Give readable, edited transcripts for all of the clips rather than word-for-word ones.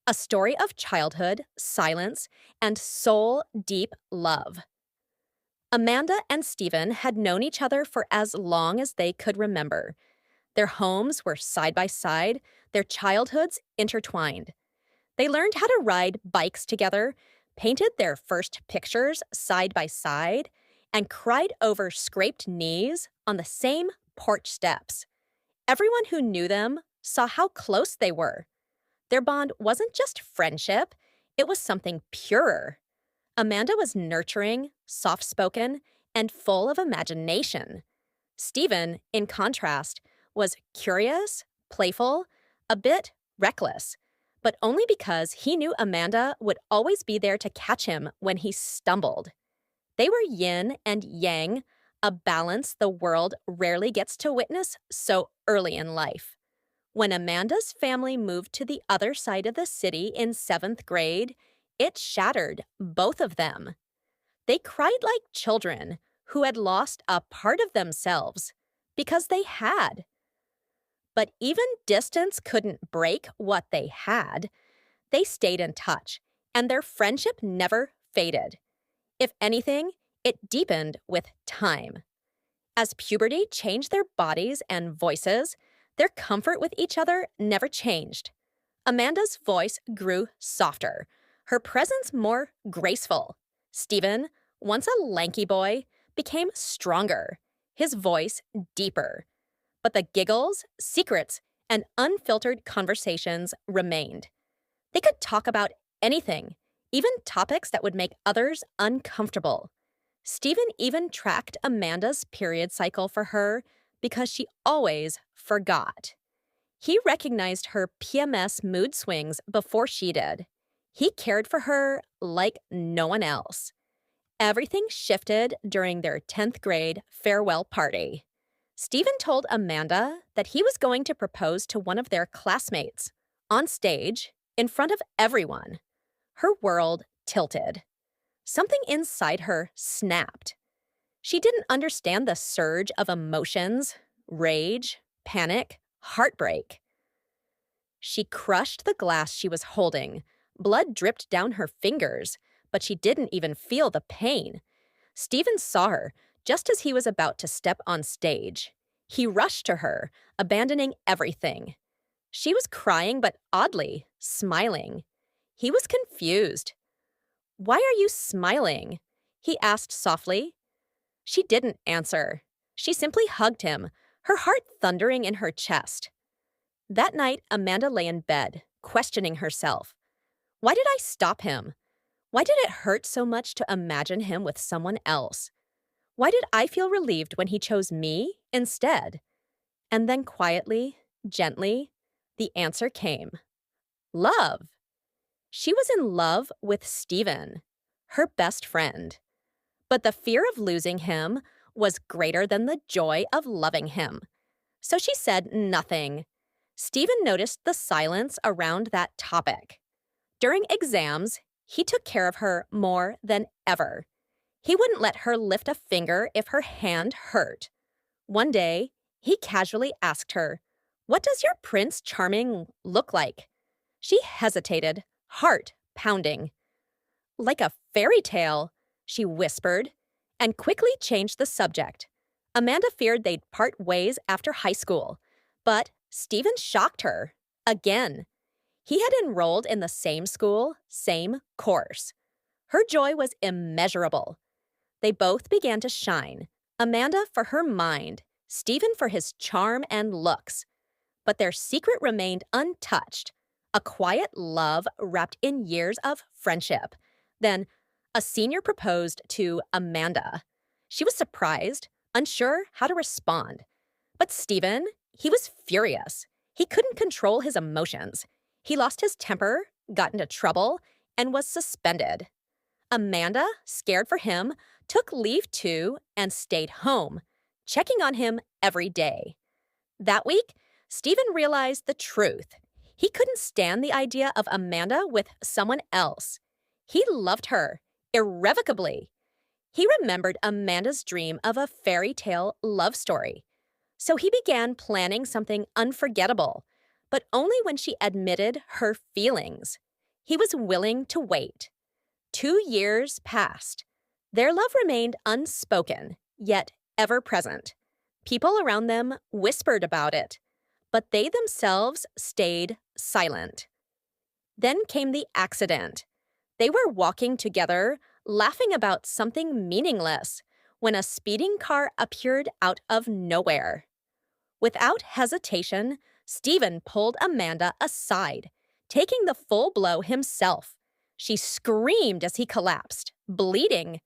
A story of childhood, silence, and soul-deep love. Amanda and Stephen had known each other for as long as they could remember. Their homes were side by side, their childhoods intertwined. They learned how to ride bikes together, painted their first pictures side by side, and cried over scraped knees on the same porch steps. Everyone who knew them saw how close they were. Their bond wasn't just friendship, it was something purer. Amanda was nurturing, soft spoken, and full of imagination. Stephen, in contrast, was curious, playful, a bit reckless, but only because he knew Amanda would always be there to catch him when he stumbled. They were yin and yang, a balance the world rarely gets to witness so early in life. When Amanda's family moved to the other side of the city in 7th grade, it shattered both of them. They cried like children who had lost a part of themselves, because they had. But even distance couldn't break what they had. They stayed in touch, and their friendship never faded. If anything, it deepened with time. As puberty changed their bodies and voices, their comfort with each other never changed. Amanda's voice grew softer, her presence more graceful. Stephen, once a lanky boy, became stronger, his voice deeper. But the giggles, secrets, and unfiltered conversations remained. They could talk about anything, even topics that would make others uncomfortable. Stephen even tracked Amanda's period cycle for her because she always forgot. He recognized her PMS mood swings before she did. He cared for her like no one else. Everything shifted during their 10th grade farewell party. Stephen told Amanda that he was going to propose to one of their classmates, on stage, in front of everyone. Her world tilted. Something inside her snapped. She didn't understand the surge of emotions, rage, panic, heartbreak. She crushed the glass she was holding. Blood dripped down her fingers, but she didn't even feel the pain. Stephen saw her just as he was about to step on stage. He rushed to her, abandoning everything. She was crying, but oddly, smiling. He was confused. "Why are you smiling?" he asked softly. She didn't answer. She simply hugged him, her heart thundering in her chest. That night, Amanda lay in bed, questioning herself. Why did I stop him? Why did it hurt so much to imagine him with someone else? Why did I feel relieved when he chose me instead? And then quietly, gently, the answer came. Love. She was in love with Stephen, her best friend. But the fear of losing him was greater than the joy of loving him. So she said nothing. Stephen noticed the silence around that topic. During exams, he took care of her more than ever. He wouldn't let her lift a finger if her hand hurt. One day, he casually asked her, "What does your Prince Charming look like?" She hesitated, heart pounding. "Like a fairy tale," she whispered, and quickly changed the subject. Amanda feared they'd part ways after high school, but Stephen shocked her. Again. He had enrolled in the same school, same course. Her joy was immeasurable. They both began to shine, Amanda for her mind, Stephen for his charm and looks. But their secret remained untouched, a quiet love wrapped in years of friendship. Then, a senior proposed to Amanda. She was surprised, unsure how to respond. But Stephen, he was furious. He couldn't control his emotions. He lost his temper, got into trouble, and was suspended. Amanda, scared for him, took leave too and stayed home, checking on him every day. That week, Stephen realized the truth. He couldn't stand the idea of Amanda with someone else. He loved her, irrevocably. He remembered Amanda's dream of a fairy tale love story. So he began planning something unforgettable, but only when she admitted her feelings. He was willing to wait. 2 years passed. Their love remained unspoken, yet ever present. People around them whispered about it, but they themselves stayed silent. Then came the accident. They were walking together, laughing about something meaningless, when a speeding car appeared out of nowhere. Without hesitation, Stephen pulled Amanda aside, taking the full blow himself. She screamed as he collapsed, bleeding.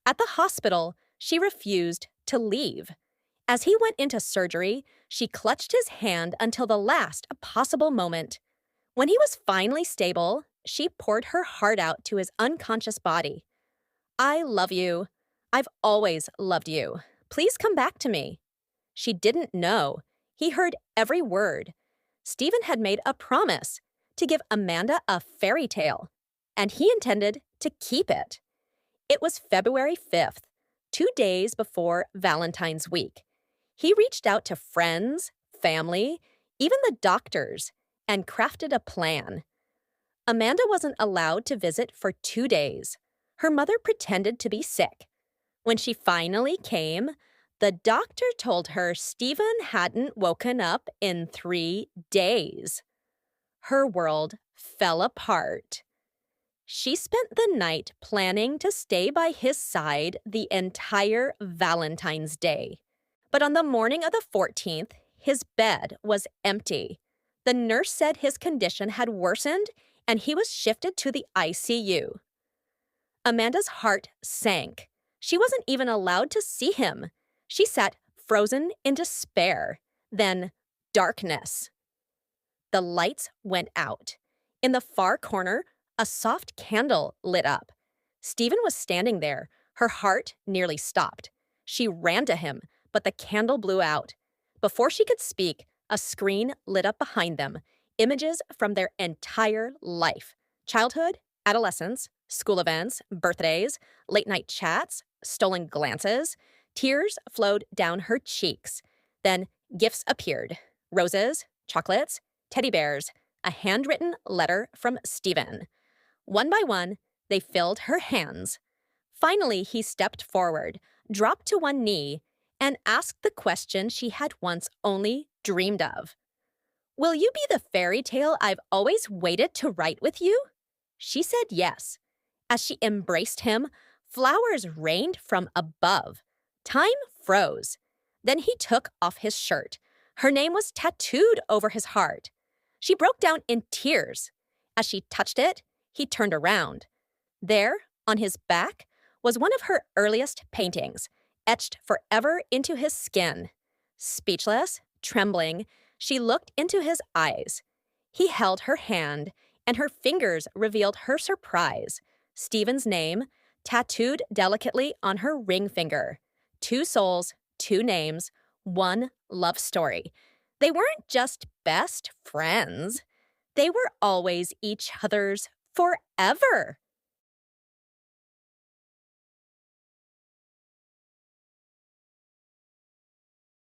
At the hospital, she refused to leave. As he went into surgery, she clutched his hand until the last possible moment. When he was finally stable, she poured her heart out to his unconscious body. "I love you. I've always loved you. Please come back to me." She didn't know. He heard every word. Stephen had made a promise to give Amanda a fairy tale, and he intended to keep it. It was February 5th, 2 days before Valentine's week. He reached out to friends, family, even the doctors, and crafted a plan. Amanda wasn't allowed to visit for 2 days. Her mother pretended to be sick. When she finally came, the doctor told her Stephen hadn't woken up in 3 days. Her world fell apart. She spent the night planning to stay by his side the entire Valentine's Day. But on the morning of the 14th, his bed was empty. The nurse said his condition had worsened and he was shifted to the ICU. Amanda's heart sank. She wasn't even allowed to see him. She sat frozen in despair. Then darkness. The lights went out. In the far corner, a soft candle lit up. Stephen was standing there. Her heart nearly stopped. She ran to him, but the candle blew out. Before she could speak, a screen lit up behind them. Images from their entire life. Childhood, adolescence, school events, birthdays, late-night chats, stolen glances. Tears flowed down her cheeks. Then gifts appeared. Roses, chocolates, teddy bears, a handwritten letter from Stephen. One by one, they filled her hands. Finally, he stepped forward, dropped to one knee, and asked the question she had once only dreamed of. "Will you be the fairy tale I've always waited to write with you?" She said yes. As she embraced him, flowers rained from above. Time froze. Then he took off his shirt. Her name was tattooed over his heart. She broke down in tears. As she touched it, he turned around. There, on his back, was one of her earliest paintings, etched forever into his skin. Speechless, trembling, she looked into his eyes. He held her hand, and her fingers revealed her surprise. Stephen's name, tattooed delicately on her ring finger. 2 souls, 2 names, 1 love story. They weren't just best friends. They were always each other's forever.